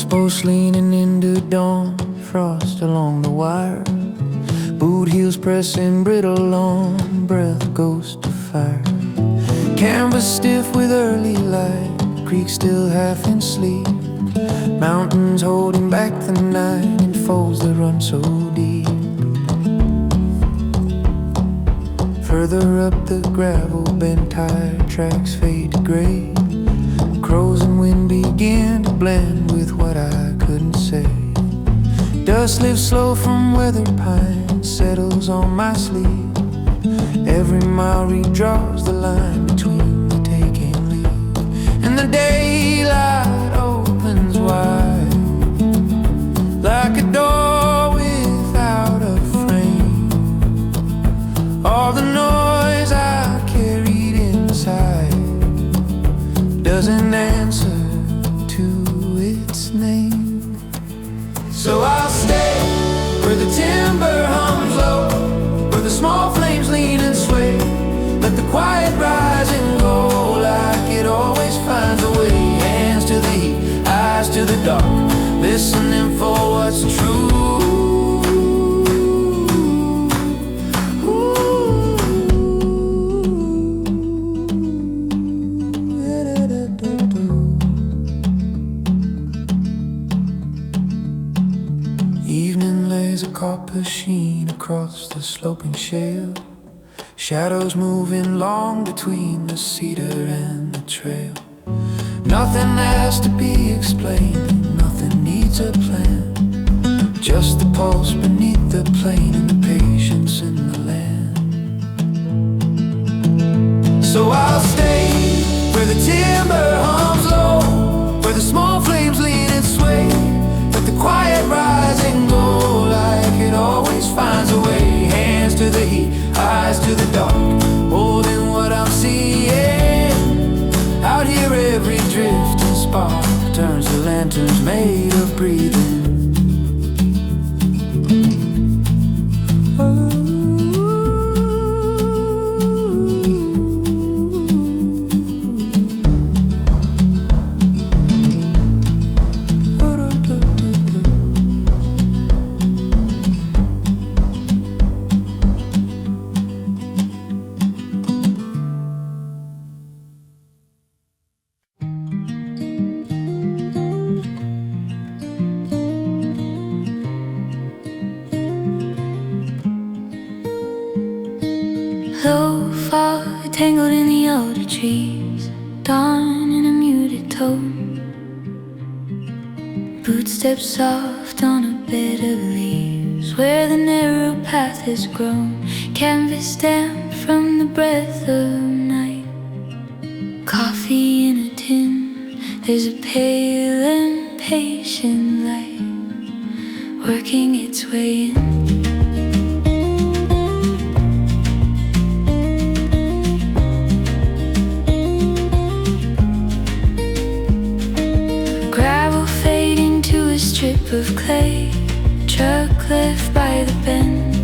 Post leaning into dawn, frost along the wire. Boot heels pressing brittle on, breath goes to fire. Canvas stiff with early light, creek still half in sleep. Mountains holding back the night in folds that run so deep. Further up the gravel, bent tire tracks fade to gray. Crows and wind begin to blend with what I couldn't say. Dust lifts slow from weathered pine, settles on my sleeve. Every mile redraws the line between the take and leave. And the daylight opens wide, like a door without a frame. All the noise I carried inside doesn't answer to its name. So I'll stay where the timber hums low, where the small flames lean and sway. Let the quiet rise and go like it always finds a way. Hands to the heat, eyes to the dark, listening for what's true. Evening lays a copper sheen across the sloping shale. Shadows moving long between the cedar and the trail. Nothing has to be explained, nothing needs a plan. Just the pulse beneath the plain and the patience in the land. So I'll stay where the timber hums low, where the small flames lean and sway. Let the quiet rise and go like it always finds a way. Hands to the heat, eyes to the dark, holding what I'm seeing. Out here every drift and spark turns to lanterns made of breathing. Low fog tangled in the older trees, dawn in a muted tone. Footsteps soft on a bed of leaves, where the narrow path has grown. Canvas damp from the breath of night. Coffee in a tin, there's a pale and patient light working its way in. Strip of clay, truck left by the bend.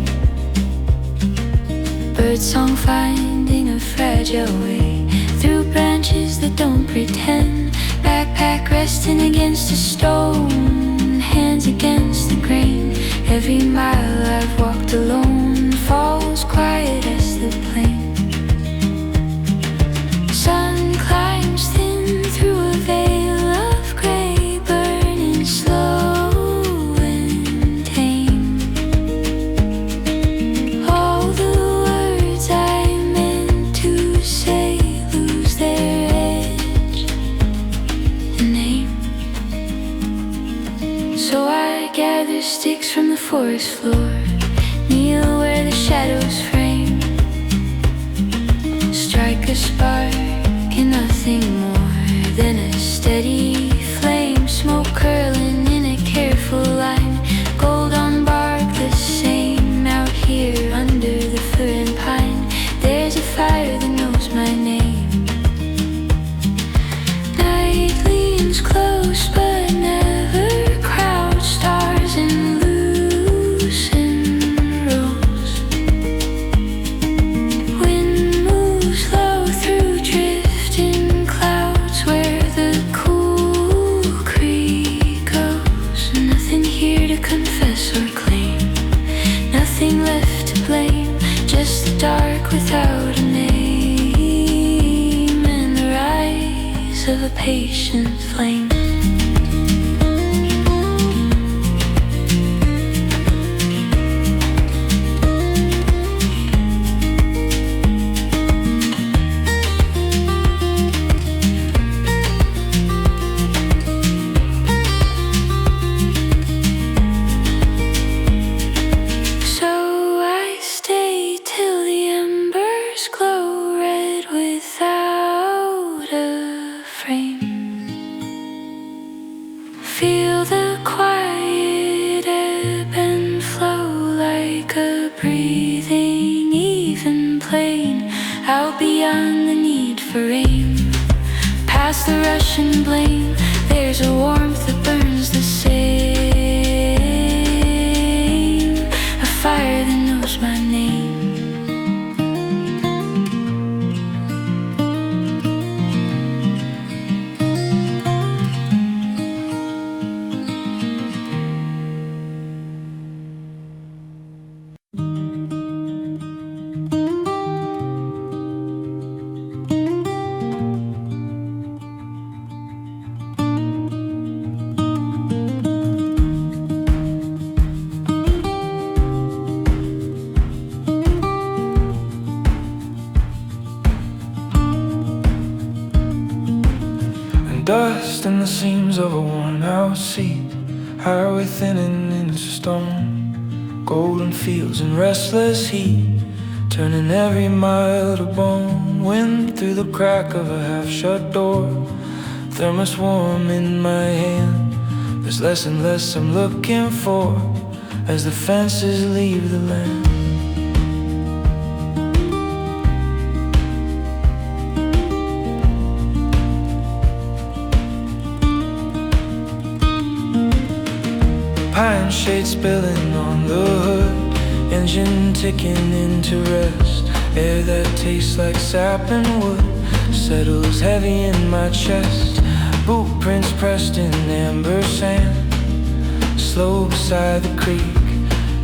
Birdsong finding a fragile way through branches that don't pretend. Backpack resting against a stone, hands against the grain. Every mile I've walked alone falls quiet as the plain. Sun climbs thin through a veil of gray, burning slow. Sticks from the forest floor, kneel where the shadows frame. Strike a spark and nothing more than a steady flame. Smoke curling in a careful line, gold on bark the same. Out here under the fir and pine, there's a fire that knows my name. Night leans close but never crowds. Stars in loosened rows. Wind moves low through drifting clouds. eyes of a patient flame. Out beyond the need for rain, past the rush and blame, there's a warmth that burns the same, a fire that knows my name. Dust in the seams of a worn-out seat, highway thinning into stone, golden fields and restless heat, turning every mile to bone. Wind through the crack of a half-shut door, thermos warm in my hand. There's less and less I'm looking for as the fences leave the land. Pine shade spilling on the hood, engine ticking into rest. Air that tastes like sap and wood settles heavy in my chest. Boot prints pressed in amber sand, slow beside the creek.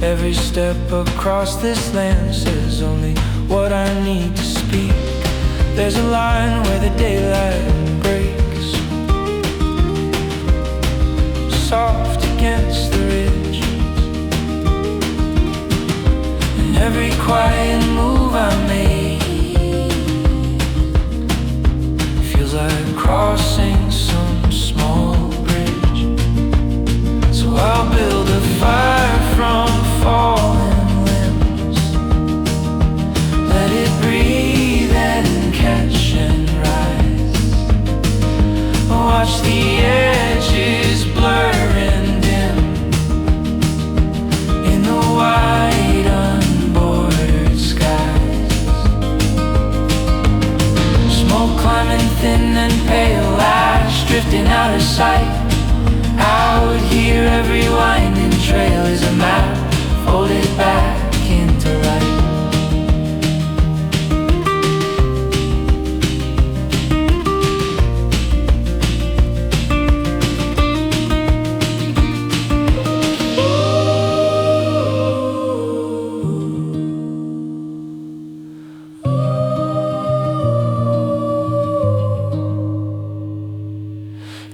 Every step across this land says only what I need to speak. There's a line where the daylight breaks, soft against the ridge, and every quiet move I make feels like crossing some small bridge. So I'll build a fire from fallen limbs, let it breathe and catch and rise. Watch the edges blur and dim in the wide unbordered skies. Smoke climbing thin and pale, ash drifting out of sight. Out here every winding trail is a map folded back into light.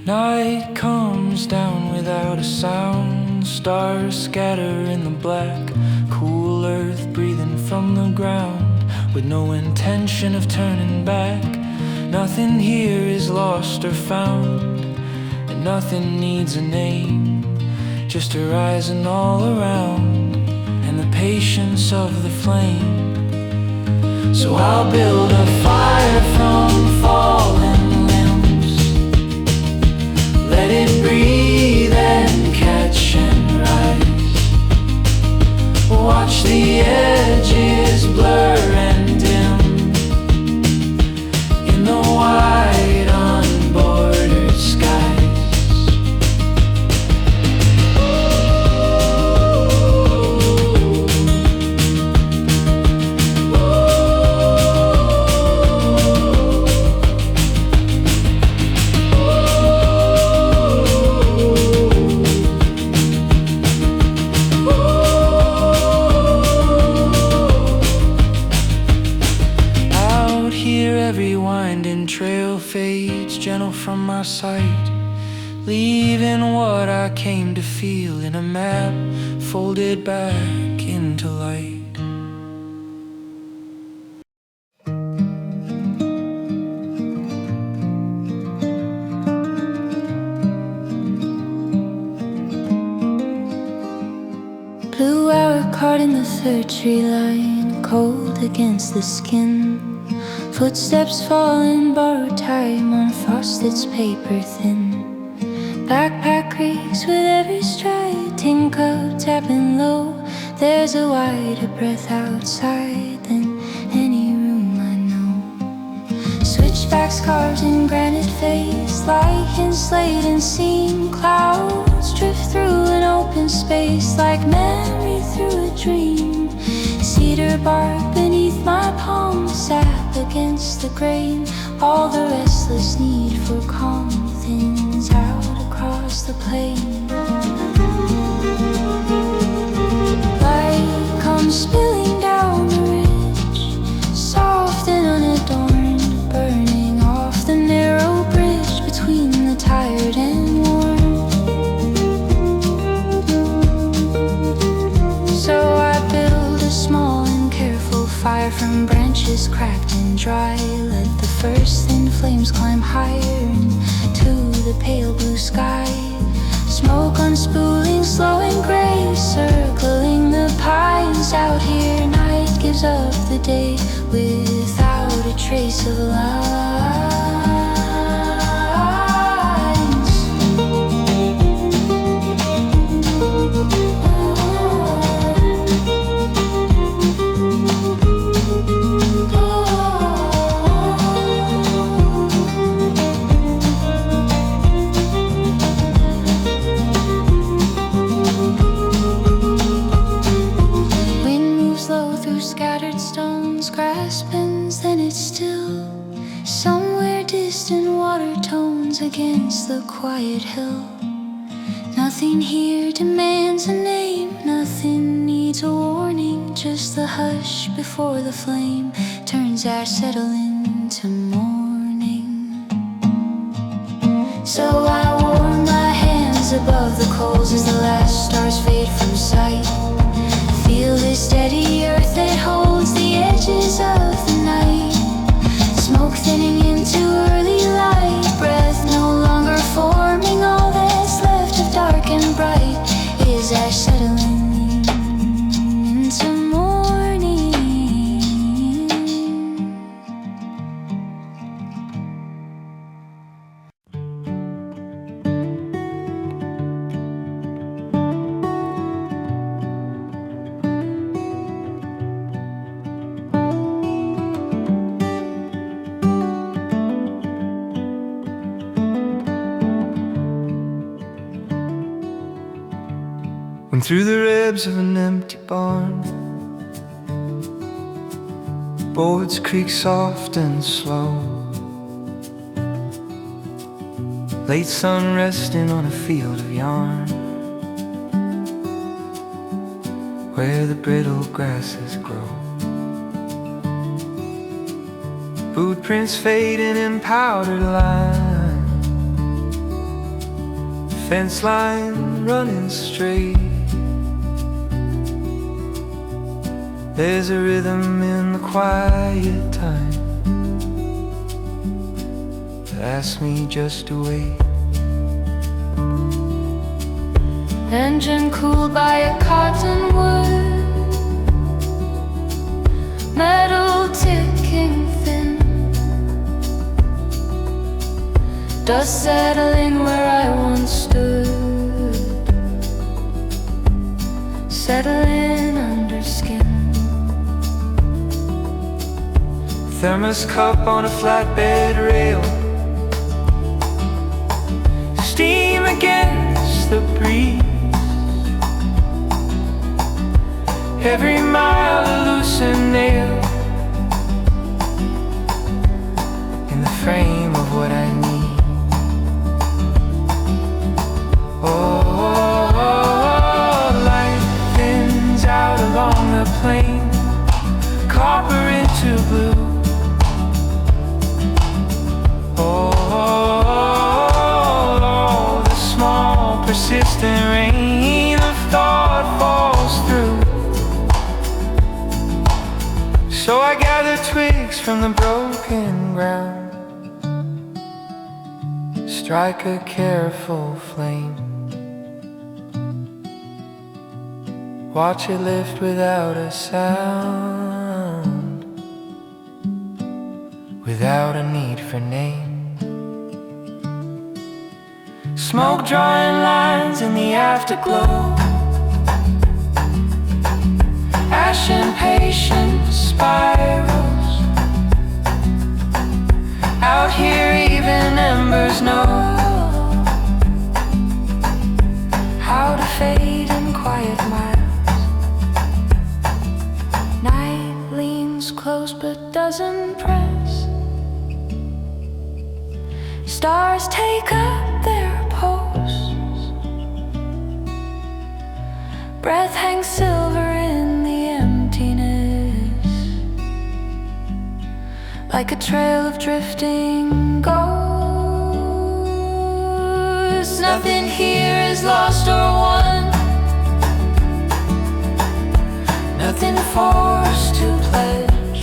Night comes down without a sound, stars scatter in the black, cool earth breathing from the ground, with no intention of turning back. Nothing here is lost or found, and nothing needs a name, just a rising all around, and the patience of the flame. So I'll build a fire from fallen limbs, let it breathe and catch and rise. Watch the edges blur and dim in the wide unbordered skies. winding trail fades gentle from my sight, leaving what I came to feel in a map folded back into light. Blue hour caught in the third tree line, cold against the skin. Footsteps falling, borrowed time on frosted's paper thin. Backpack creaks with every stride, tin cup tapping low. There's a wider breath outside than any room I know. Switchbacks carved in granite face, lichen slate and seam. Clouds drift through an open space like memory through a dream. Cedar bark beneath my palm, sap against the grain. All the restless need for calm thins out across the plain. Light comes spilling down the ridge, soft and unadorned, burning off the narrow bridge between the tired and worn. So I build a small and careful fire from branches cracked and dry. Let the first thin flames climb higher into the pale blue sky. Smoke unspooling, slow and gray, circling the pines. Out here, night gives up the day without a trace of lines. Scattered stones, grass bends, then it's still. Somewhere distant water tones against the quiet hill. Nothing here demands a name, nothing needs a warning. Just the hush before the flame turns our settle into morning. So I warm my hands above the coals as the last stars fade from sight. Feel the steady earth that holds the edges of the night. Smoke thinning into early light, breath no longer forming. All that's left of dark and bright is ash settling into morning. When through the ribs of an empty barn, boards creak soft and slow. Late sun resting on a field of yarn, where the brittle grasses grow. Boot prints fading in powdered line, fence line running straight. There's a rhythm in the quiet time that asks me just to wait. Engine cooled by a cottonwood, metal ticking thin. Dust settling where I once stood, settling under skin. Thermos cup on a flatbed rail, steam against the breeze. Every mile a loosened nail in the frame of what I need. Oh, light thins out along the plain, copper into blue. from the broken ground, strike a careful flame. Watch it lift without a sound, without a need for name. Smoke drawing lines in the afterglow, ash impatient spirals. Out here even embers know how to fade in quiet miles. Night leans close but doesn't press. Stars take up their posts. Breath hangs silver in the emptiness, like a trail of drifting ghosts. Nothing here is lost or won, nothing forced to pledge,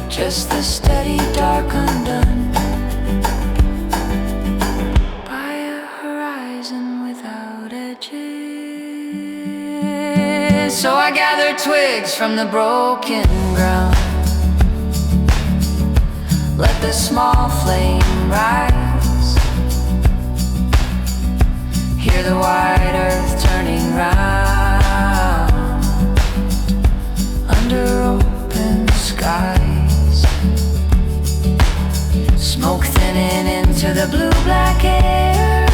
just the steady dark undone by a horizon without edges. So I gather twigs from the broken ground, let the small flame rise, hear the wide earth turning round under open skies. Smoke thinning into the blue-black air,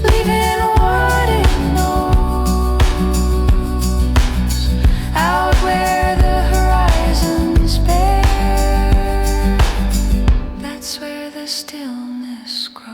leaving what it knows out where the horizon's bare. That's where the stillness grows.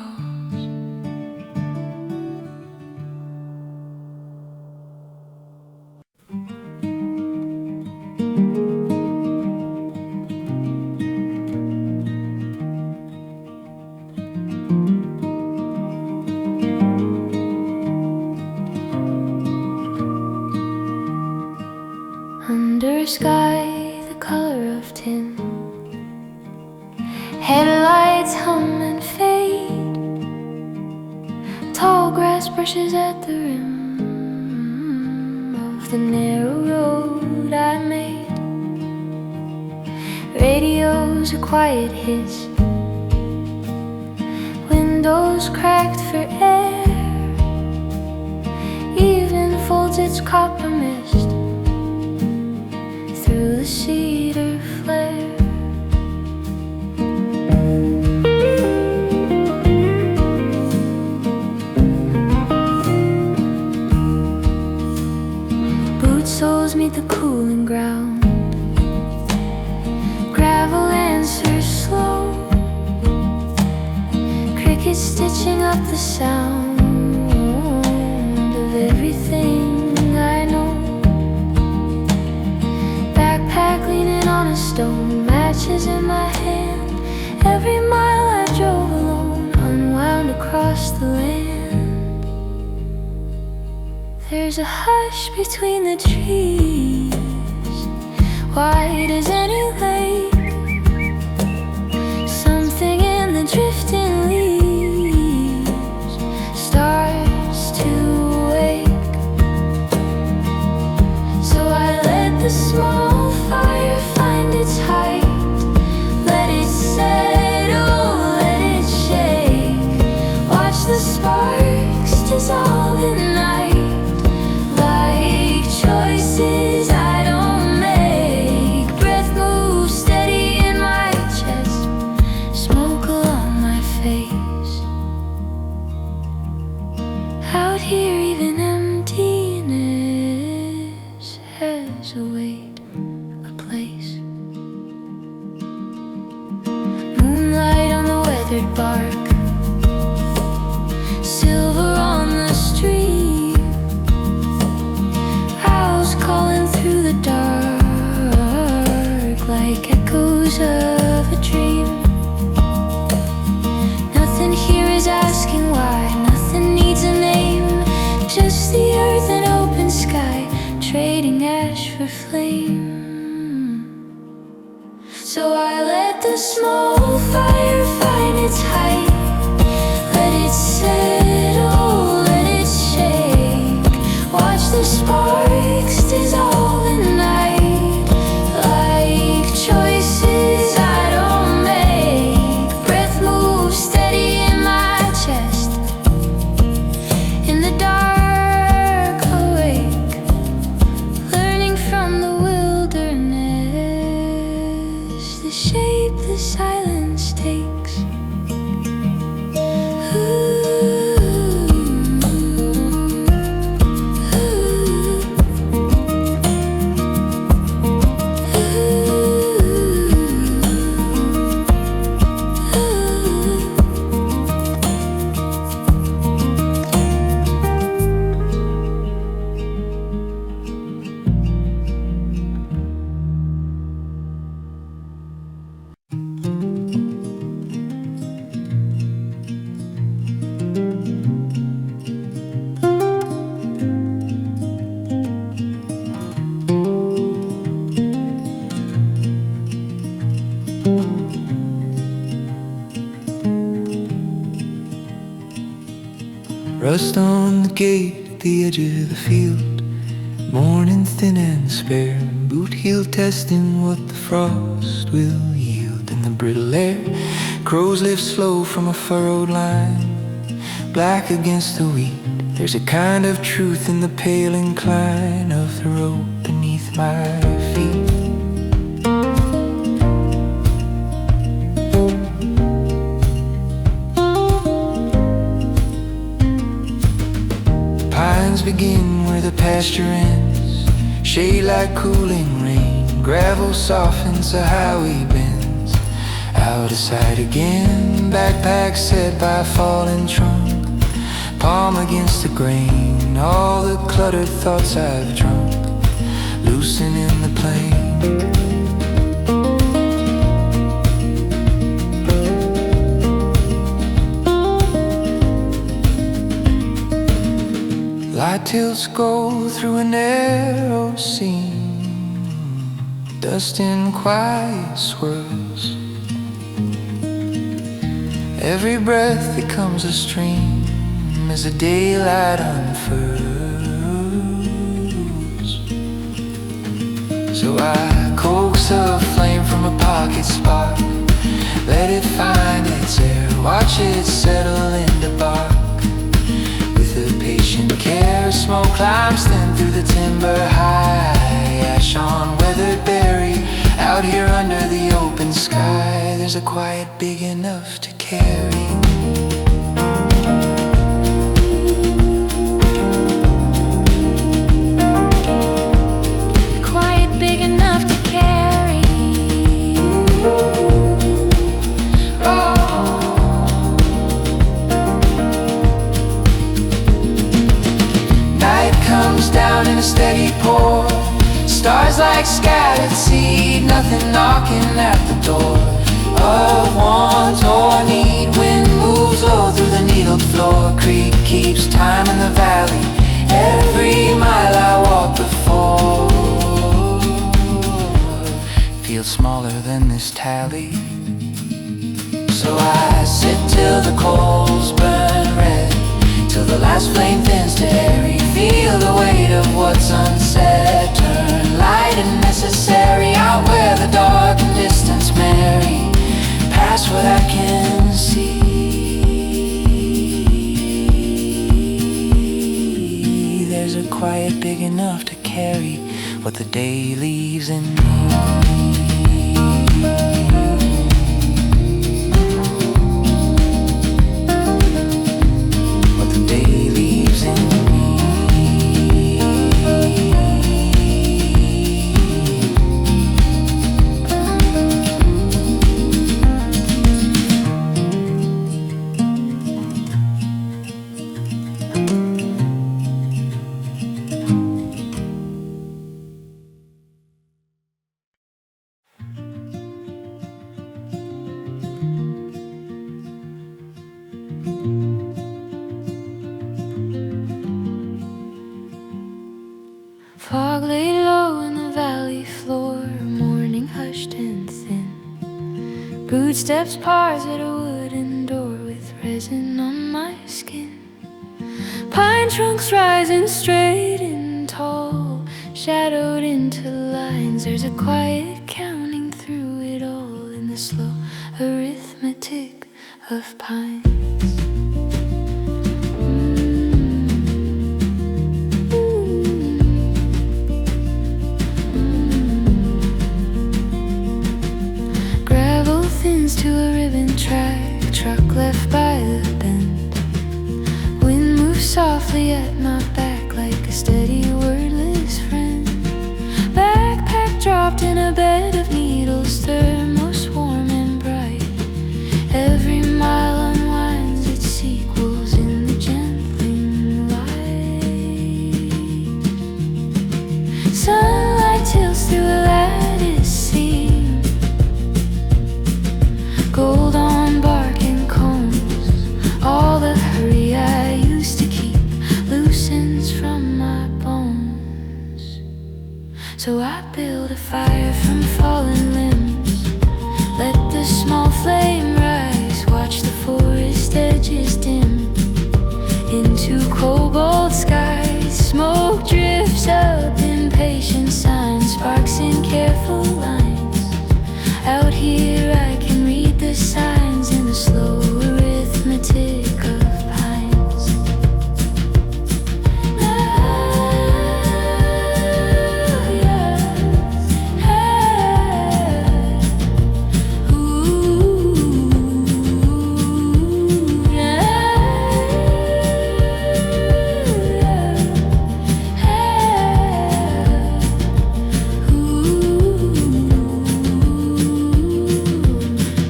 Under a sky the color of tin, headlights hum and fade, tall grass brushes at the rim of the narrow road I made. Radio's a quiet hiss, windows cracked for air, evening folds its copper mist through the cedar flare. Boot soles meet the cooling ground, gravel answers slow, crickets stitching up the sound of everything I know. Backpack leaning on a stone, matches in my hand. Every mile I drove alone, unwound across the land. There's a hush between the trees, wide as any lake. Something in the drifting leaves starts to wake. So I let the small fire find its height, let it settle, let it shake. Watch the sparks dissolve in night, like choices I don't make. Breath moves steady in my chest, smoke along my face. Out here even emptiness has a weight, a place. Moonlight on the weathered bark, silver on the street, owls calling through the dark like echoes of a dream. Nothing here is asking why, nothing needs a name, just the earth and open sky, trading ash for So I let the small fire find its height. Let it settle, let it shake. Watch the sparks dissolve in the night, like choices I don't make. Breath moves steady in my chest, in the dark awake, learning from the wilderness, the shape the silence takes. Rust on the gate at the edge of the field, morning thin and spare, boot heel testing what the frost will yield. In the brittle air, crows lift slow from a furrowed line, black against the wheat. There's a kind of truth in the pale incline of the road beneath my feet. Pines begin where the pasture ends, shade like cooling rain. Gravel softens, the highway bends, out of sight again. Backpack set by a fallen trunk, palm against the grain. All the cluttered thoughts I've drunk, loosen in the plain. Light tilts go through a narrow seam, dust in quiet swirls. Every breath becomes a stream as the daylight unfurls. So I coax a flame from a pocket spark, let it find its air, watch it settle into bark. With patient care, smoke climbs thin through the timber high, ash on weathered berry, out here under the open sky. There's a quiet big enough to carry. Quiet big enough to carry. Comes down in a steady pour, stars like scattered seed, nothing knocking at the door of want or need. Wind moves low through the needled floor, creek keeps time in the valley, every mile I walk before feels smaller than this tally. So I sit till the coals burn red, till the last flame thins to airy. Feel the weight of what's unsaid, turn light and necessary, out where the dark and distance marry, past what I can see. There's a quiet big enough to carry what the day leaves in me. Boot steps pause at a wooden door with resin on my skin. Pine trunks rising straight and tall, shadowed into lines. There's a quiet counting through it all in the slow arithmetic of pines. Gravel thins to a ribbon track, truck left by the bend. Wind moves softly at my back like a steady wordless friend. Backpack dropped in a bed of needles, thermos warm and bright. Every mile unwinds its sequels in the gentling light. Sunlight tilts through a lattice seam, gold on bark and cones. All the hurry I used to keep loosens from my bones. So I build a fire from fallen limbs, let the small flame rise, watch the forest edges dim into cobalt skies. Smoke drifts up, impatient signs, sparks in careful lines. Out here I can read the signs in the slow arithmetic of pines.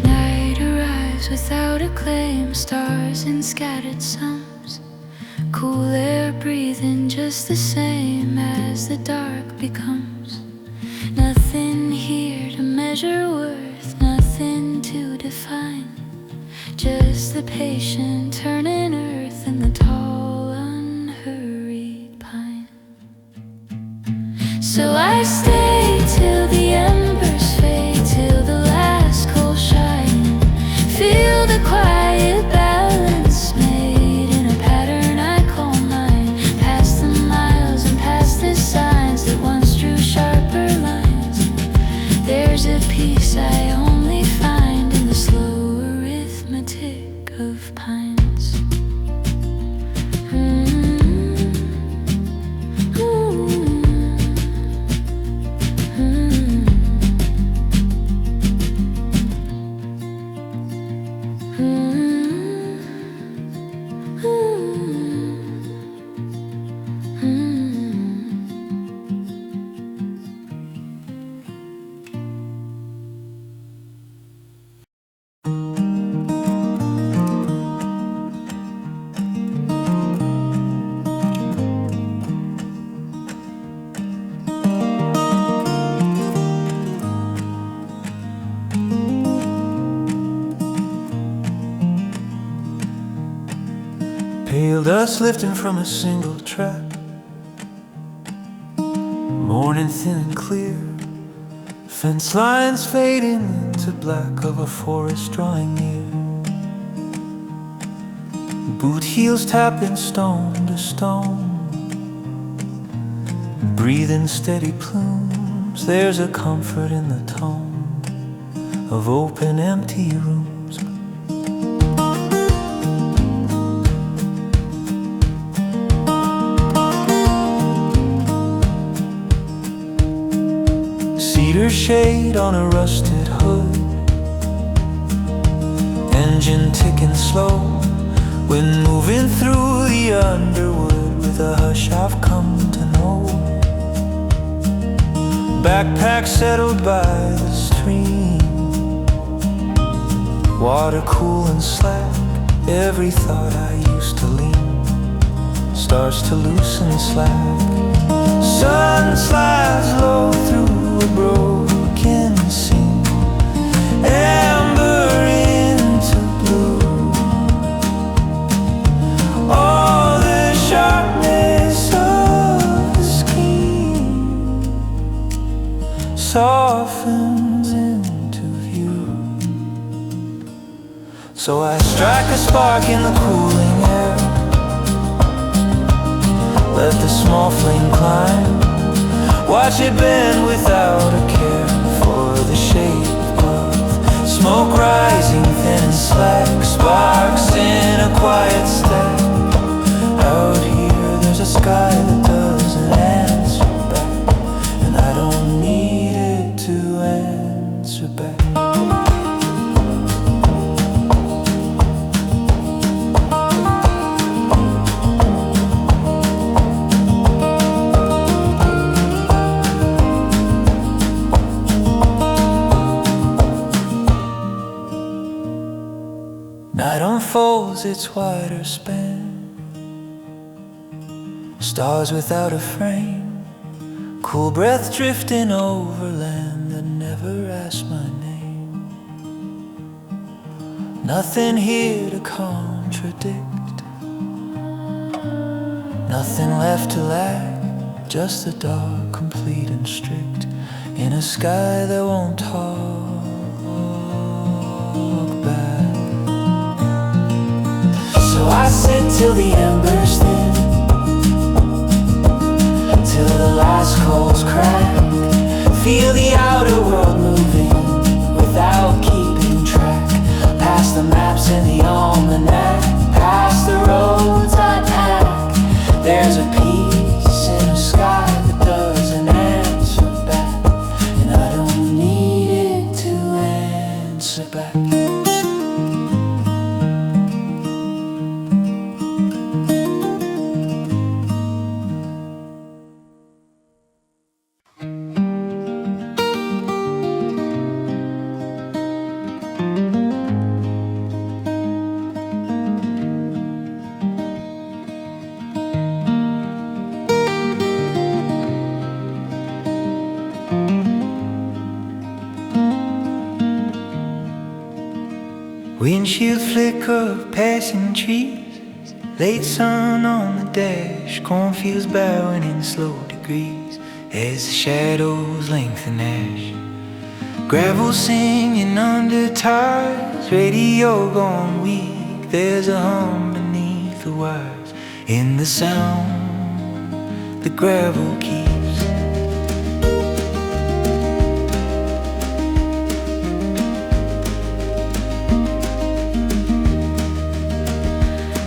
Night arrives without a claim, stars in scattered sums. Cool air breathing just the same as the dark becomes. Nothing here to measure worth, nothing to define. Just the patient turning earth and the tall unhurried pine. So I stay till the embers fade, till the last coal shine. Feel the quiet balance made in a pattern I call mine. Past the miles and past the signs that once drew sharper lines. There's a peace I only find in the slow arithmetic of pines. Pale dust lifting from a single track, morning thin and clear. Fence lines fading into black of a forest drawing near. Boot heels tapping stone to stone, breathing steady plumes. There's a comfort in the tone of open empty rooms. Cedar shade on a rusted hood, engine ticking slow. Wind moving through the underwood with a hush I've come to know. Backpack settled by the stream, water cool and slack. Every thought I used to lean starts to loosen slack. Sun slides low through a broken seam, amber into blue. All the sharpness of the scheme softens into view. So I strike a spark in the cooling air, let the small flame climb, watch it bend without a care for the shape of smoke rising thin and slack, sparks in a quiet stack. Out here there's a sky that doesn't answer back, and I don't need it to answer back. Night unfolds its wider span, stars without a frame, cool breath drifting over land that never asked my name. Nothing here to contradict, nothing left to lack, just the dark, complete and strict, in a sky that won't talk back. So I sit till the embers thin, till the last coals crack, feel the outer world moving without keeping track, past the maps and the almanac, past the roads I pack. There's a peace in a sky that doesn't answer back, and I don't need it to answer back. Windshield flicker, passing trees, late sun on the dash, cornfields bowing in slow degrees as the shadows lengthen ash. Gravel singing under tires, radio gone weak, there's a hum beneath the wires, in the sound the gravel keeps.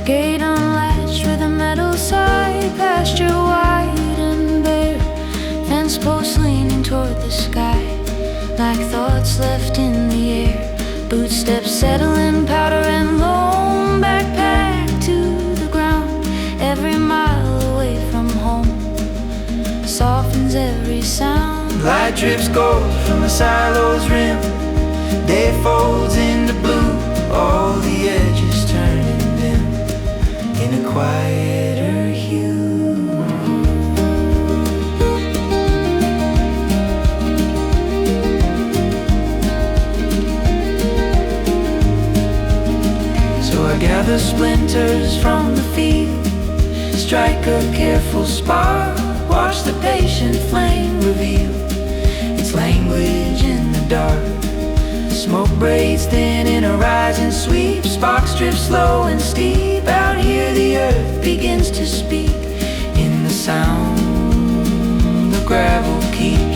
Gate unlatched with a metal side, pasture wide and bare, fence posts leaning toward the sky, like thoughts left in the air. Footsteps settling, powder and loam, backpack to the ground, every mile away from home softens every sound. Light drips gold from the silo's rim, day folds into blue, all the edges turning dim in a quieter hue. So I gather splinters from the field, strike a careful spark, watch the patient flame reveal its language in the dark. Smoke braids thin in a rising sweep, sparks drift slow and steep. Out here the earth begins to speak in the sound the gravel keeps.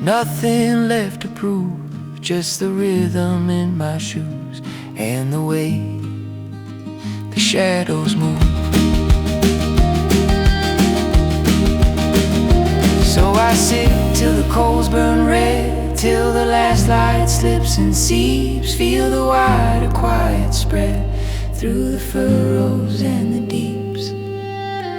Nothing left to prove, just the rhythm in my shoes and the way the shadows move. So I sit till the the coals burn red till the last light slips and seeps. Feel the wider quiet spread through the furrows and the deeps.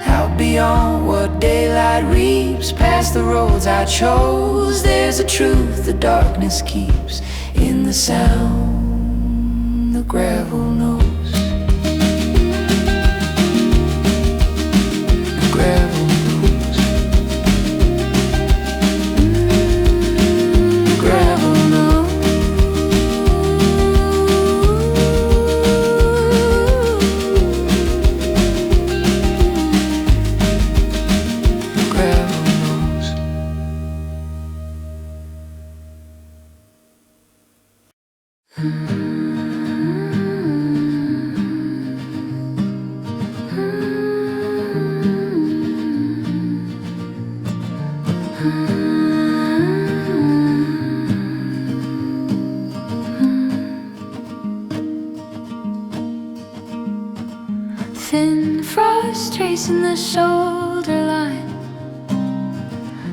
Out beyond what daylight reaps, past the roads I chose, there's a truth the darkness keeps in the sound the gravel knows. The gravel knows. The gravel knows. The gravel knows. Thin frost tracing the shoulder line,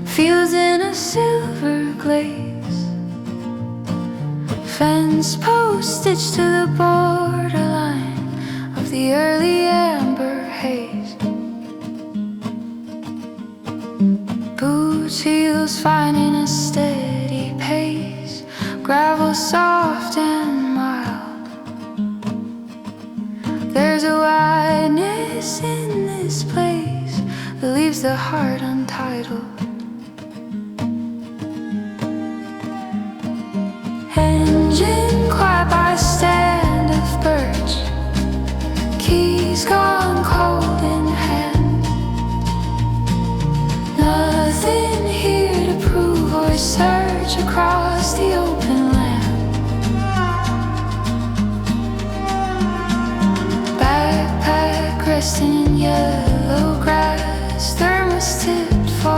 fields in a silver glaze, fence post stitched to the borderline of the early amber haze. Boots, heels finding a steady pace, gravel soft and mild. There's a wideness in this place that leaves the heart untitled. Engine quiet by a stand of birch, keys gone cold in hand. Nothing here to prove or search across the open land. Backpack resting in yellow grass, thermos tipped for a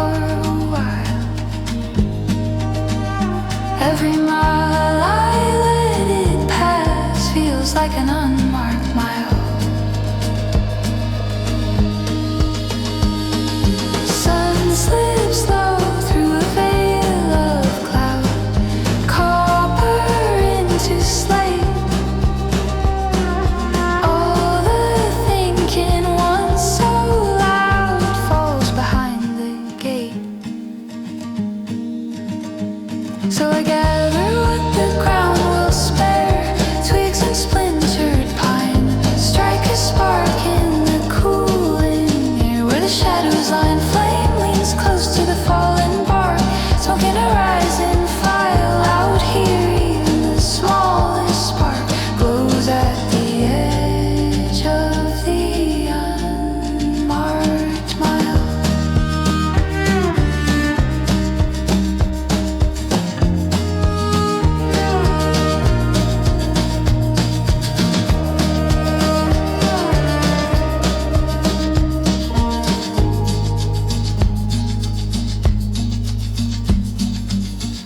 while. Every mile I let it pass feels like an unmarked mile. Sun slips low through a veil of cloud, copper into slate. All the thinking once so loud falls behind the gate. So I gather what the ground will spare, twigs and splintered pine, strike a spark in the cooling air where the shadows line. Flame leans close to the fallen bark, smoking a rising file. Out here even the smallest spark glows at the edge of the unmarked mile.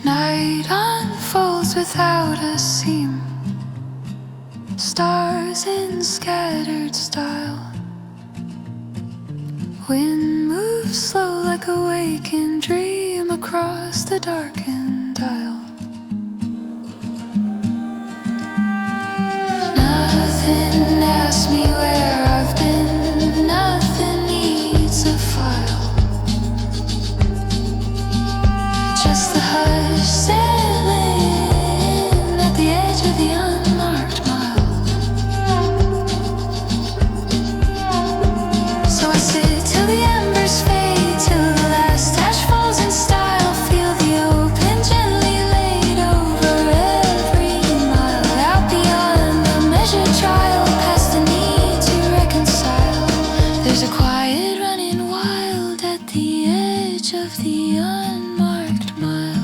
Night unfolds without a seam, stars in scattered style. Wind moves slow like a waking dream across the darkened aisle. Nothing asks me where I've been, nothing needs a file. Just the hush settling at the edge of the unmarked mile. So I sit till the embers fade, till the last ash falls in style. Feel the open gently laid over every mile. Out beyond the measured trial, past the need to reconcile. There's a quiet running wild at the edge of the unmarked mile.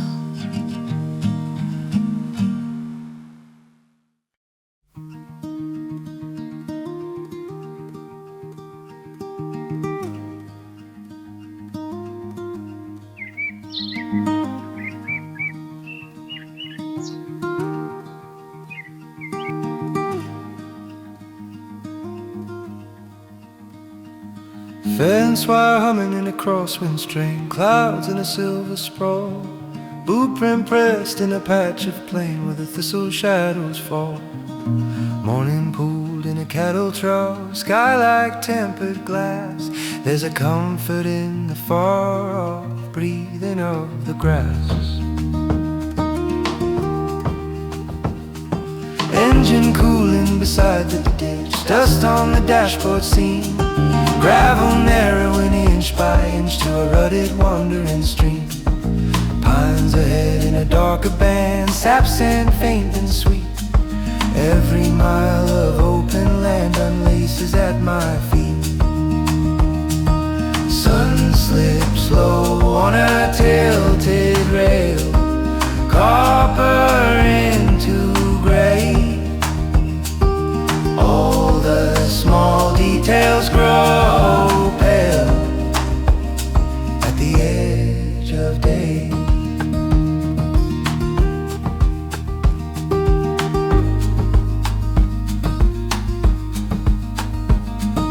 Fence wire humming in a crosswind string, clouds in a silver sprawl. Blueprint pressed in a patch of plain where the thistle shadows fall. Morning pooled in a cattle trough, sky like tempered glass. There's a comfort in the far-off breathing of the grass. Engine cooling beside the ditch, dust on the dashboard seam, gravel narrowing inch by inch to a rutted wandering stream. Pines ahead in a darker band, sap scent faint and sweet. Every mile of open land unlaces at my feet. Sun slips low on a tilted rail, copper into gray. All the small details grow pale at the edge of day.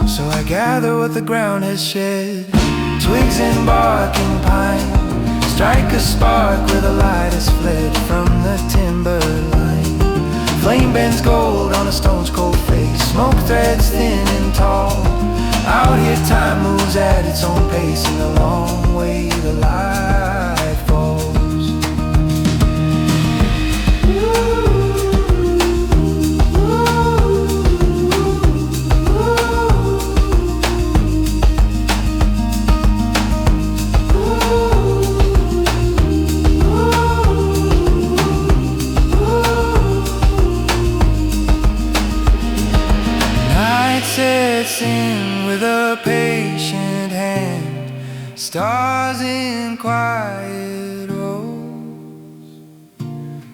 So I gather what the ground has shed, twigs and bark and pine, strike a spark where the light has fled from the timberline. Flame bends gold on a stone's cold face, smoke threads thin and tall. Out here time moves at its own pace in the long way the light falls. Sets in with a patient hand, stars in quiet rows.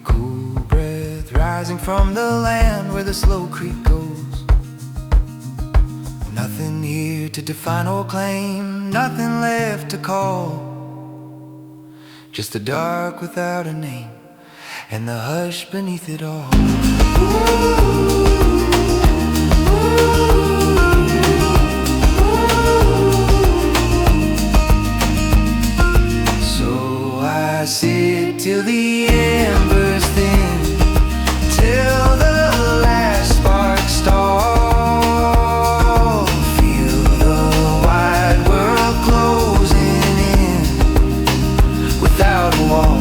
Cool breath rising from the land where the slow creek goes. Nothing here to define or claim, nothing left to call. Just the dark without a name and the hush beneath it all. I sit till the embers thin, till the last spark stall. Feel the wide world closing in without a wall.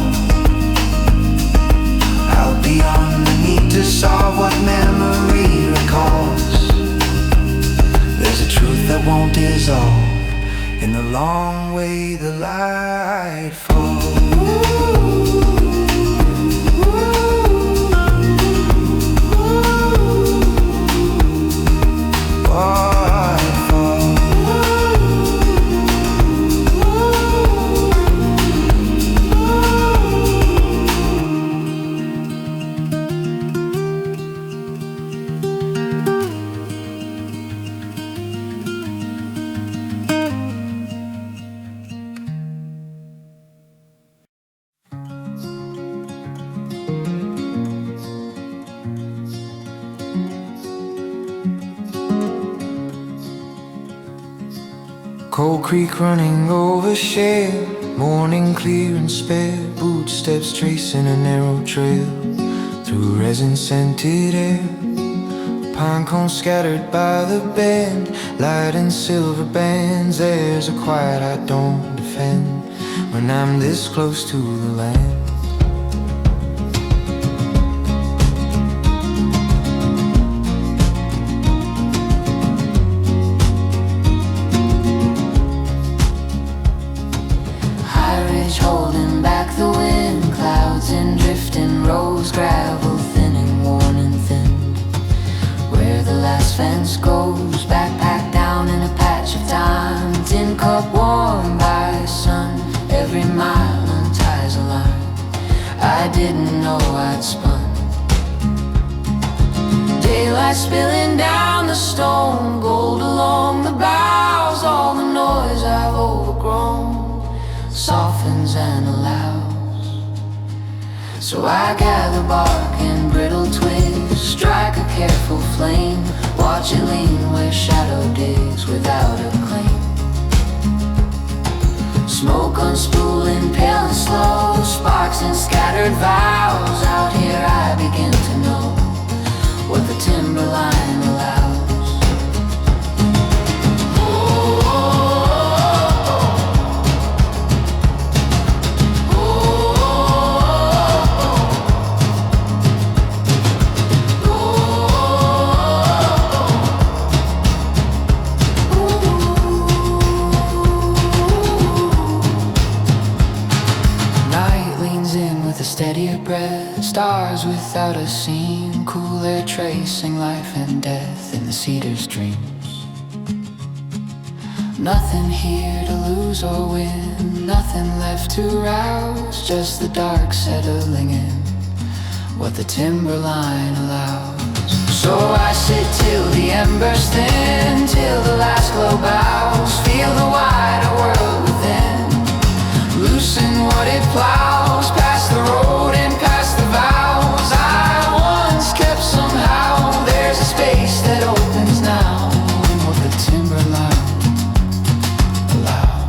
Out beyond the need to solve what memory recalls. There's a truth that won't dissolve in the long way the light falls. Cold creek running over shale, morning clear and spare, boot steps tracing a narrow trail through resin-scented air. Pine cones scattered by the bend, light and silver bands. There's a quiet I don't defend when I'm this close to the land. Holding back the wind, clouds and drifting rows, gravel thinning, worn and thinned. Where the last fence goes, backpack down in a patch of time, tin cup warm by sun. Every mile unties a line I didn't know I'd spun. Daylight spilling down the stone, gold along the boughs. All the noise I've overgrown softens and allows. So I gather bark and brittle twigs, strike a careful flame, watch it lean where shadow digs without a claim. Smoke unspooling, pale and slow, sparks and scattered vows. Out here I begin to know what the timberline allows. A steadier breath, stars without a seam, cool air tracing life and death in the cedar's dreams. Nothing here to lose or win, nothing left to rouse, just the dark settling in what the timberline allows. So I sit till the embers thin, till the last glow bows, feel the wider world within, loosen what it plows, past the road and past the vows I once kept somehow. There's a space that opens now in what the timberline allows.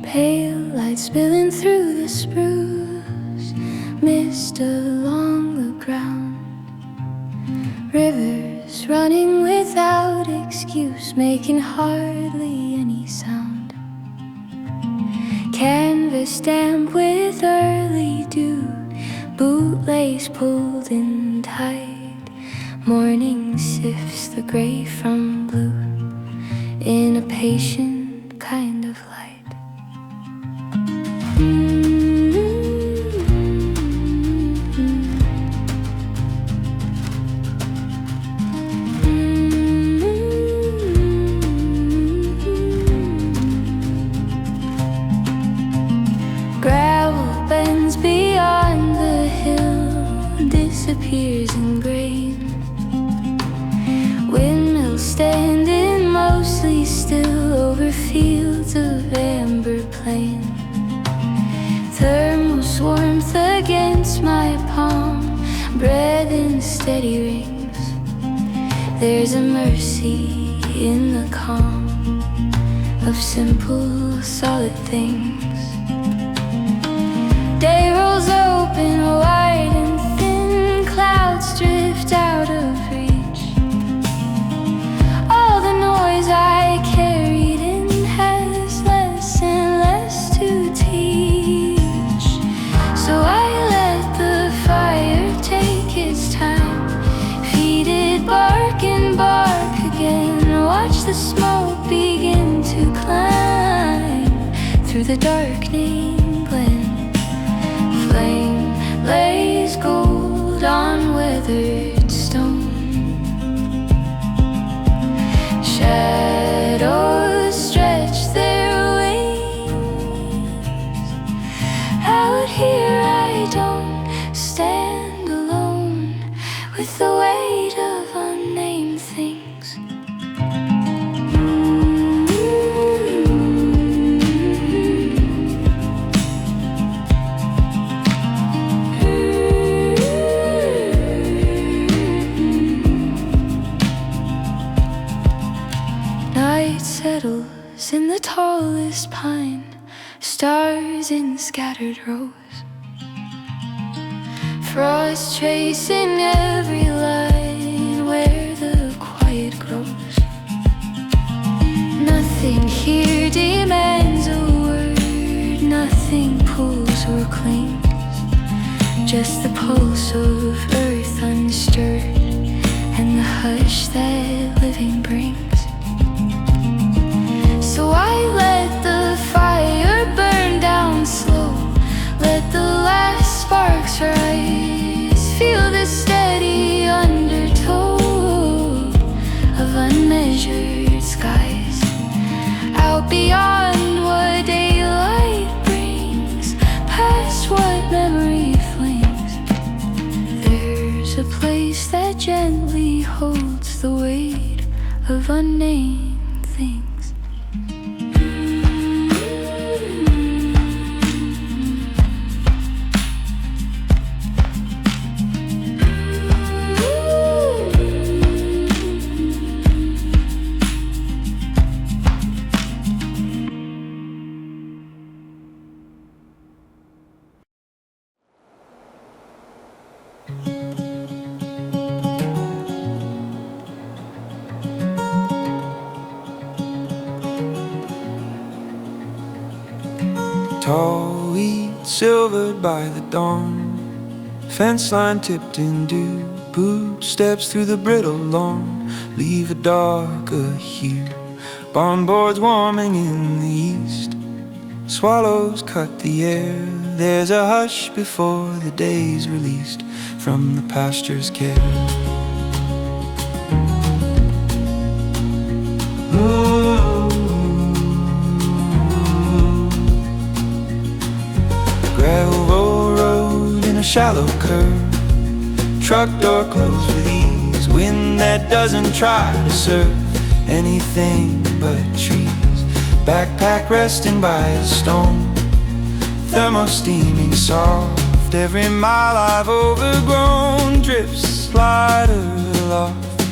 Pale light spilling through the spruce, mist along the ground, rivers running without excuse, making hardly any sound. Canvas damp with early dew, bootlace pulled in tight. Morning sifts the gray from blue in a patient kind of light. Gravel bends beyond the hill, disappears in grain. Windmills standing mostly still over fields of amber plain. Thermos warmth against my palm, breath in steady rings. There's a mercy in the calm of simple, solid things. Day rolls open wide and thin, clouds drift out of reach. All the noise I carried in has less and less to teach. So I let the fire take its time, feed it bark and bark again. Watch the smoke begin to climb through the darkening glen. Flame lays gold on weathered stone. Shadows stretch their wings. Out here I don't stand alone with the weight of unnamed things. Night settles in the tallest pine, stars in scattered rows. Frost tracing every line where the quiet grows. Nothing here demands a word, nothing pulls or clings, just the pulse of earth unstirred rush that living brings. So I let the fire burn down slow, let the last sparks rise, feel the steady undertow of unmeasured skies, out beyond what daylight brings, past what memory flings. There's a place that gently holds the weight of unnamed things. Tall wheat silvered by the dawn, fence line tipped in dew, boot steps through the brittle lawn leave a darker hue. Barn boards warming in the east, swallows cut the air. There's a hush before the day's released from the pasture's care. Gravel road in a shallow curve, truck door closed with ease, wind that doesn't try to serve anything but trees. Backpack resting by a stone, thermo steaming soft. Every mile I've overgrown drifts slider aloft.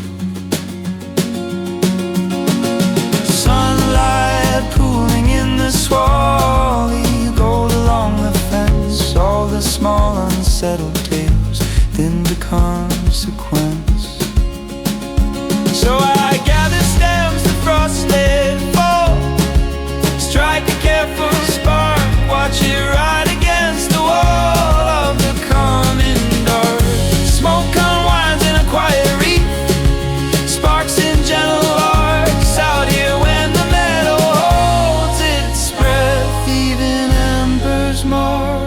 Sunlight pooling in the swally, gold along the fence. All the small unsettled tales then become consequence. So I gather stems, the frost let fall, strike a careful spark, watch it ride against the wall of the coming dark. Smoke unwinds in a quiet reef, sparks in gentle arcs, out here when the meadow holds its breath, even embers mark.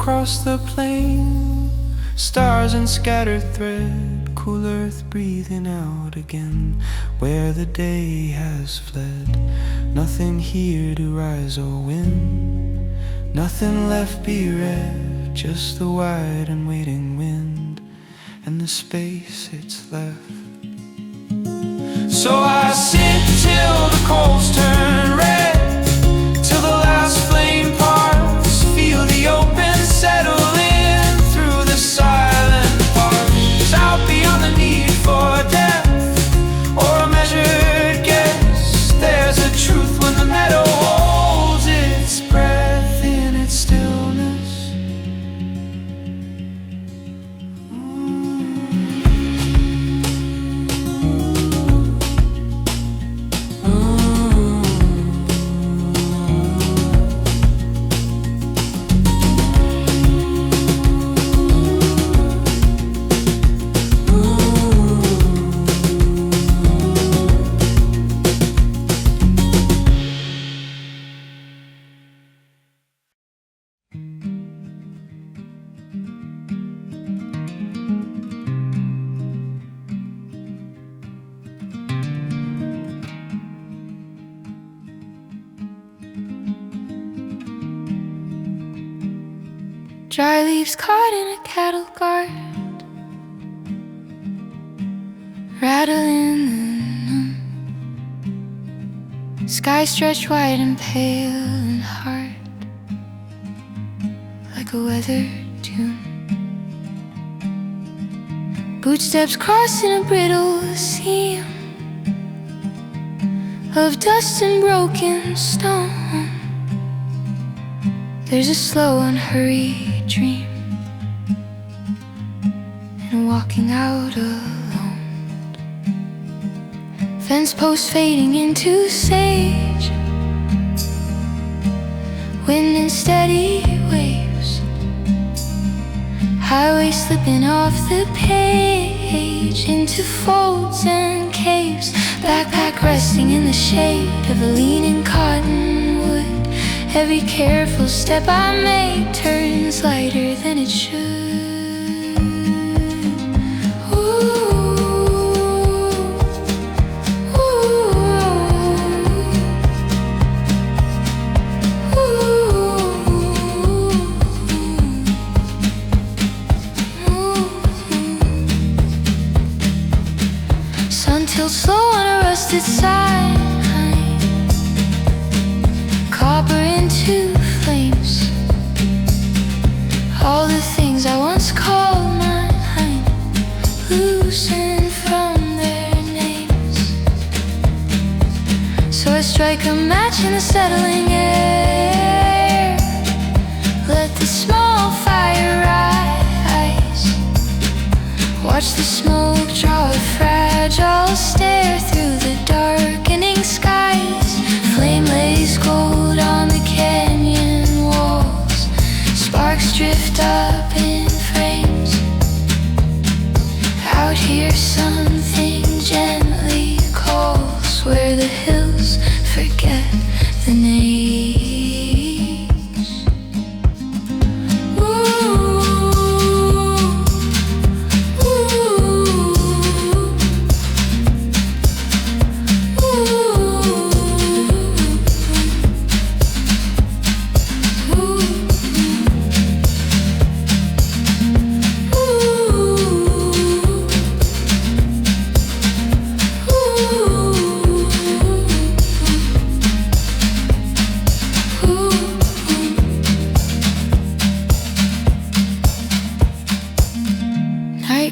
Across the plain, stars in scattered thread, cool earth breathing out again where the day has fled. Nothing here to rise or win, nothing left bereft, just the wide and waiting wind and the space it's left. So I sit till the coals turn red, till the last flame parts, feel the open settle in through the silent parts, out beyond the need for depth or a measured guess. There's a truth when the meadow holds its breath in its stillness. Dry leaves caught in a cattle guard, rattling the sky stretched wide and pale and hard, like a weathered tune. Bootsteps crossing a brittle seam, of dust and broken stone. There's a slow, unhurried dream in walking out alone. Fence posts fading into sage, wind in steady waves, highway slipping off the page into folds and caves. Backpack resting in the shade of a leaning cottonwood. Every careful step I make turns lighter than it should. Sun tilts slow on a rusted sign, copper into flames. All the things I once called mine loosen from their names. So I strike a match in the settling air, let the small fire rise, watch the smoke draw a fragile stare through the darkening skies. Flame lays gold on the canyon walls, sparks drift up in frames. Out here something gently calls, where the hills forget the names.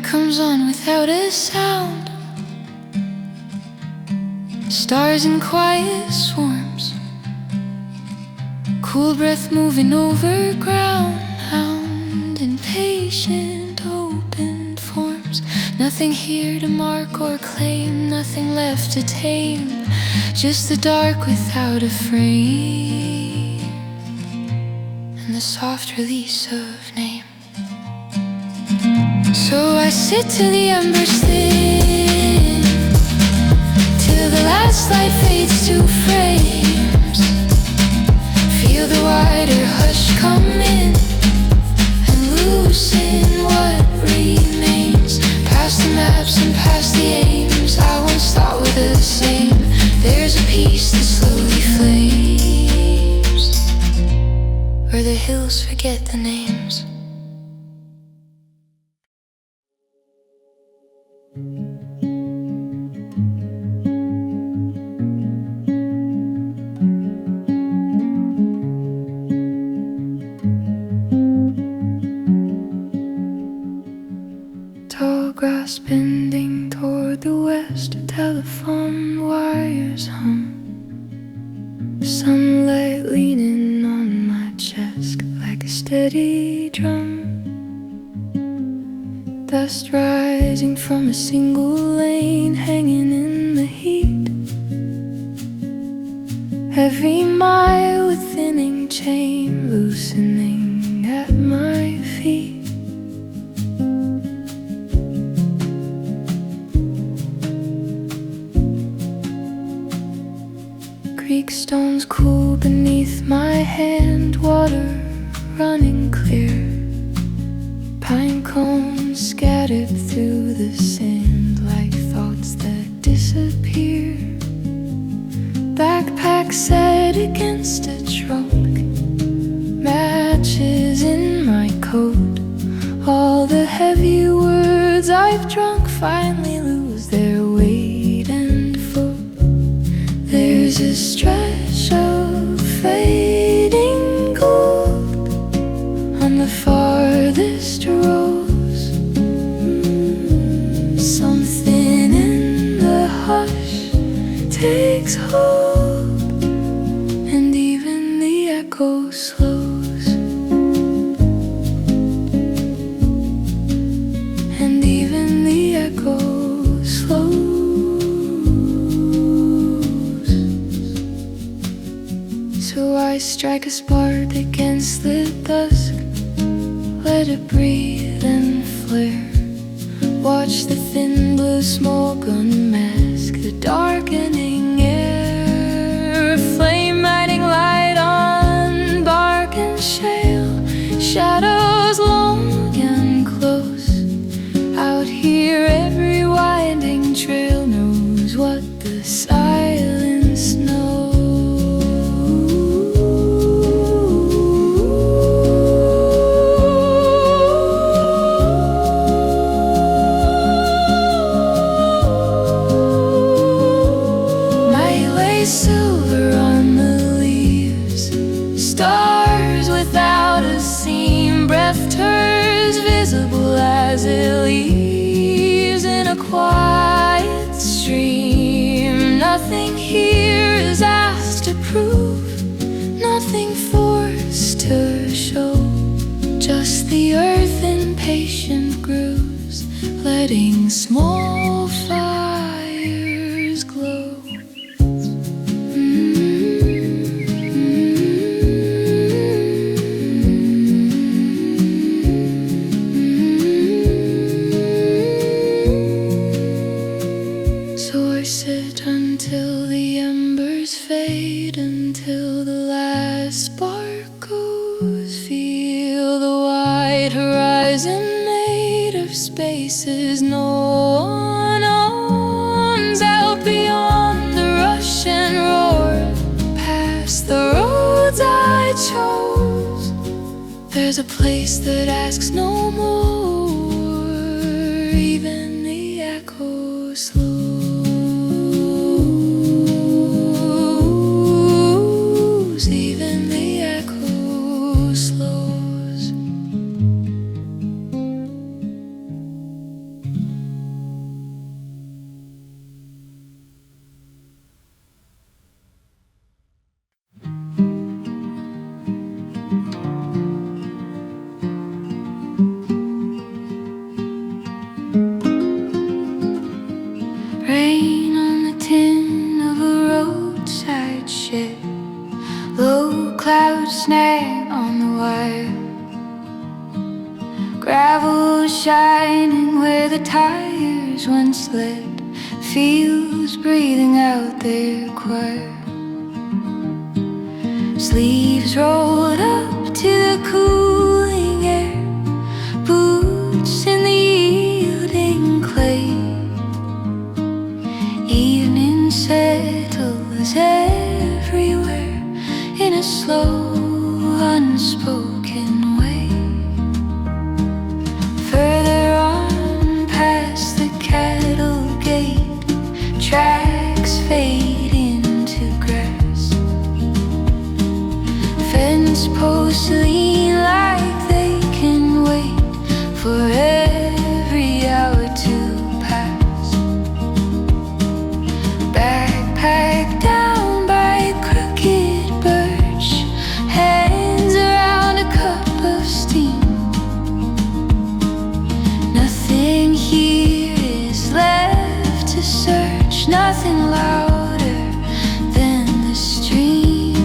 Comes on without a sound, stars in quiet swarms, cool breath moving over ground, hound impatient open forms. Nothing here to mark or claim, nothing left to tame, just the dark without a frame, and the soft release of name. So I sit till the embers thin, till the last light fades to frames. Feel the wider hush come in and loosen what remains. Past the maps and past the aims I once thought were the same. There's a peace that slowly flames, where the hills forget the names. Tall grass bending toward the west, telephone wires hum, sunlight leaning on my chest like a steady drum. Dust rising from a single lane, hanging in the heat. Every mile a thinning chain, loosening at my feet. Creek stones cool beneath my hand, water running clear. Pine cones scattered through the sand like thoughts that disappear. Backpack set against a trunk, matches in my coat. All the heavy words I've drunk finally lose their weight and float. There's a stretch of fading gold on the farthest rose. Something in the hush takes hold. So I strike a spark against the dusk, let it breathe and flare. Watch the thin blue smoke unmask the darkening air. Flame lighting light on bark and shale, shadows long and close. Out here every winding trail knows what the silence knows. Silver on the leaves, stars without a seam, breath turns visible as it leaves in a quiet stream. Nothing here is asked to prove, nothing forced to show, just the earth in patient grooves, letting small fires glow. Until the embers fade, until the last spark goes. Feel the wide horizon made of spaces no one owns. Out beyond the rush and roar, past the roads I chose, there's a place that asks no more. Even the echo slows. Rain on the tin of a roadside shed, low clouds snag on the wire, gravel shining where the tires once led, fields breathing out their choir. Sleeves rolled up to the cooling air, boots in the yielding clay. Evening settles everywhere in a slow, unspoken way. Further on past the cattle gate, tracks fade into grass. Fence posts lean like they can wait for every hour to pass. Backpack down by crooked birch, hands around a cup of steam. Nothing here is left to search, nothing louder than the stream.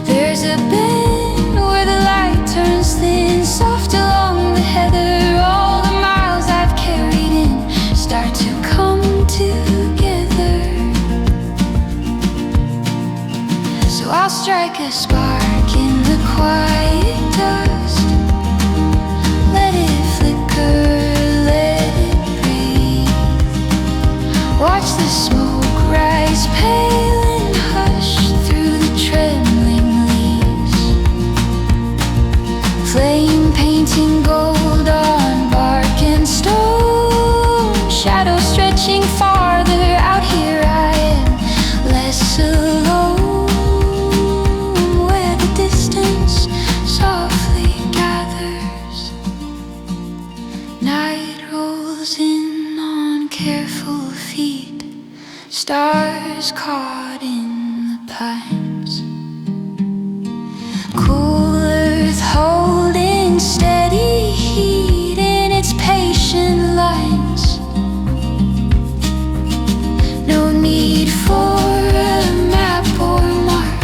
There's a bend where the light turns thin, soft along the heather. All the miles I've carried in start to come together. So I'll strike a spark in the quiet dust, let it flicker, let it breathe. Watch the smoke rise pale and hush through the trembling leaves. Flame painting gold on bark and stone, shadows stretching farther. Out here I am less alone, where the distance softly gathers. Night rolls in on careful feet, stars caught in the pines. Cool earth holding steady heat in its patient lines. No need for a map or mark,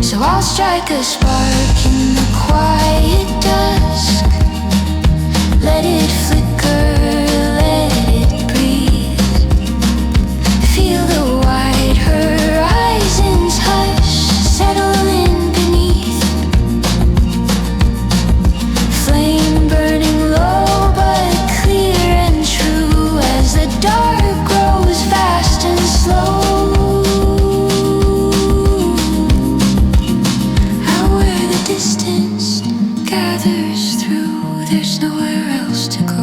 So I'll strike a spark in the quiet dusk. Let it flicker, let it breathe. Feel the wide horizons hush, settle in beneath. Flame burning low but clear and true as the dark grows fast and slow. Out where the distance gathers through, there's nowhere else to go.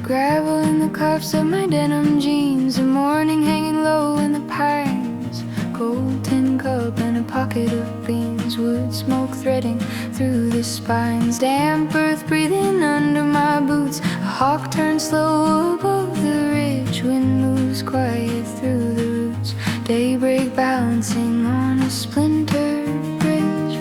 Gravel in the cuffs of my denim jeans, the morning hanging low in the pines. Gold tin cup and a pocket of beans, wood smoke threading through the spines. Damp earth breathing under my boots, a hawk turns slow above the ridge. Wind moves quiet through the roots, daybreak balancing on a splintered bridge.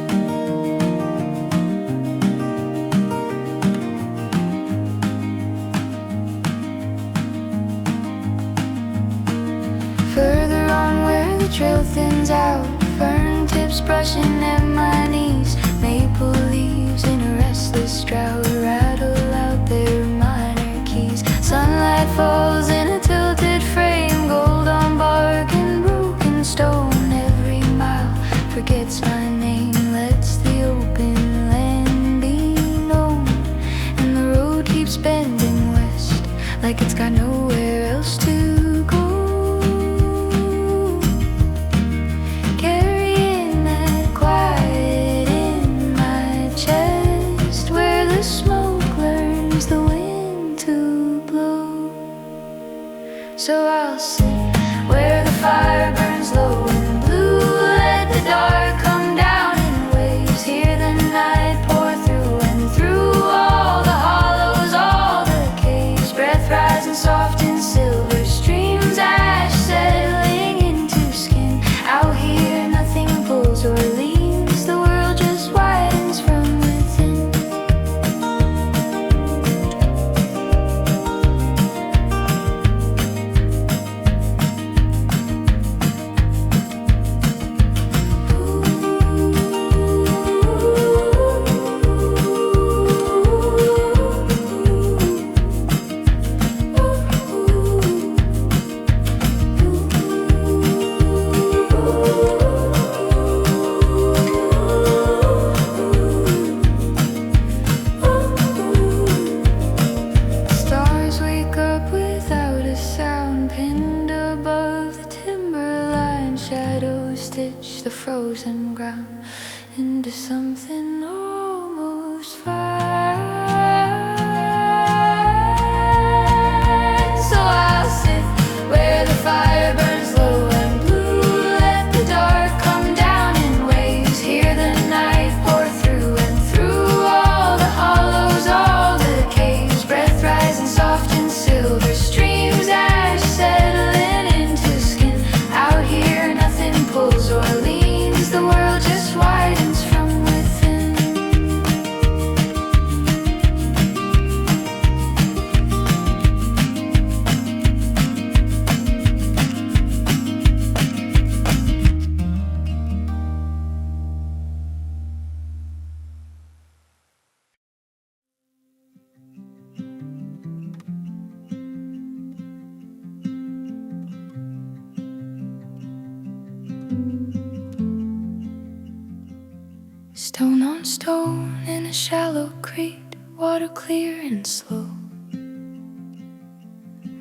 Further on where the trail thins out, fern tips brushing at my knees. Maple leaves in a restless drought rattle out their minor keys. Sunlight falls in a tilted frame, gold on bark and broken stone. Every mile forgets my name, lets the open land be known. And the road keeps bending west, like it's got nowhere else to go. Carrying that quiet in my chest, where the smoke learns the wind to blow. So I'll sit where the fire burns low and blue. Let the dark come down in waves, hear the night pour through and through all the hollows, all the caves. Breath rising soft in silver streams, ash settling into skin. Out here nothing pulls or leans, the world just widens from within. Stars wake up without a sound, pinned above the timberline. Shadows stitch the frozen ground into something almost fine. So I'll sit where the fire burns low and blue. Let the dark come down in waves, hear the night pour through and through all the hollows, all the caves. Breath rising soft in silver streams, ash settling into skin. Out here nothing pulls or leans, the world just widens from within. Stone on stone in a shallow creek, water clear and slow.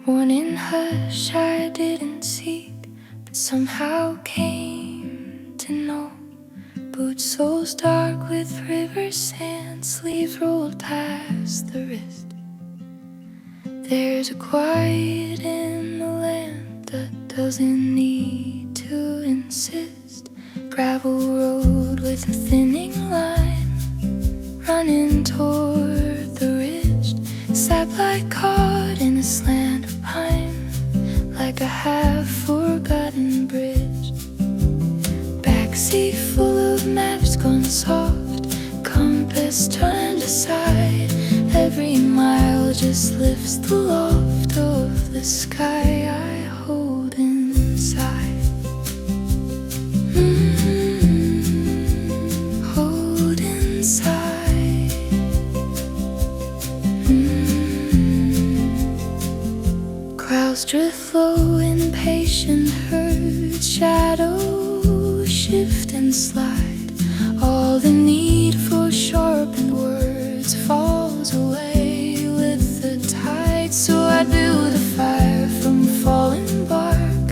Morning hush I didn't seek, but somehow came to know. Boot soles dark with river sand, sleeves rolled past the wrist. There's a quiet in the land that doesn't need to insist. Gravel road with a thinning line, running toward was turned aside. Every mile just lifts the loft of the sky I hold inside. Hold inside. Crowds drift low, impatient herds, shadows shift and slide. All the need for sharpened words falls away with the tide. So I build a fire from fallen bark,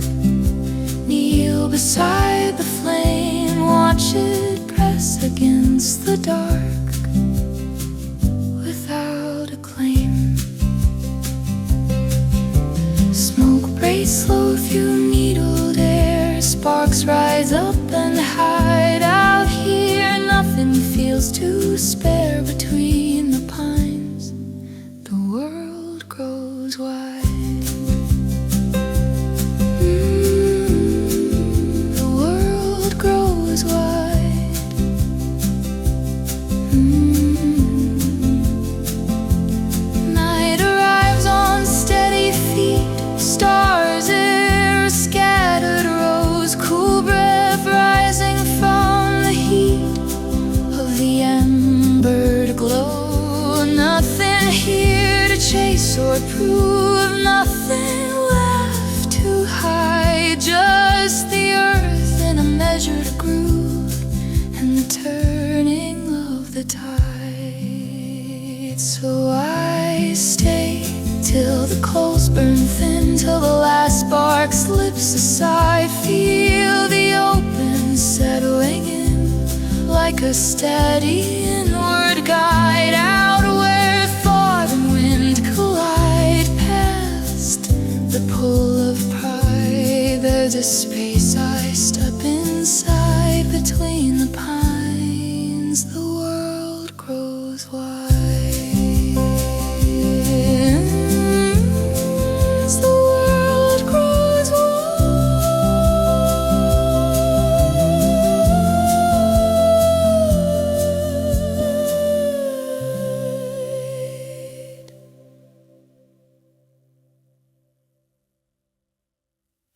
kneel beside the flame, watch it press against the dark without a claim. Smoke breaks slow through needled air, sparks rise up and hide. Out here nothing feels to spare. Between the pines the world grows wide. The world grows wide. Night arrives on steady feet, stars air scattered rose, cool breath rising from the heat of the embered glow. Nothing here to chase or prove, nothing left to hide, just the earth in a measured groove and the turning of the tide. So I stay till the coals burn thin, till the last spark slips aside. Feel the open settling in like a steady inward guide. Out where thought and wind collide, past the pull of pride, there's a space I step inside. Between the pines the world grows wide.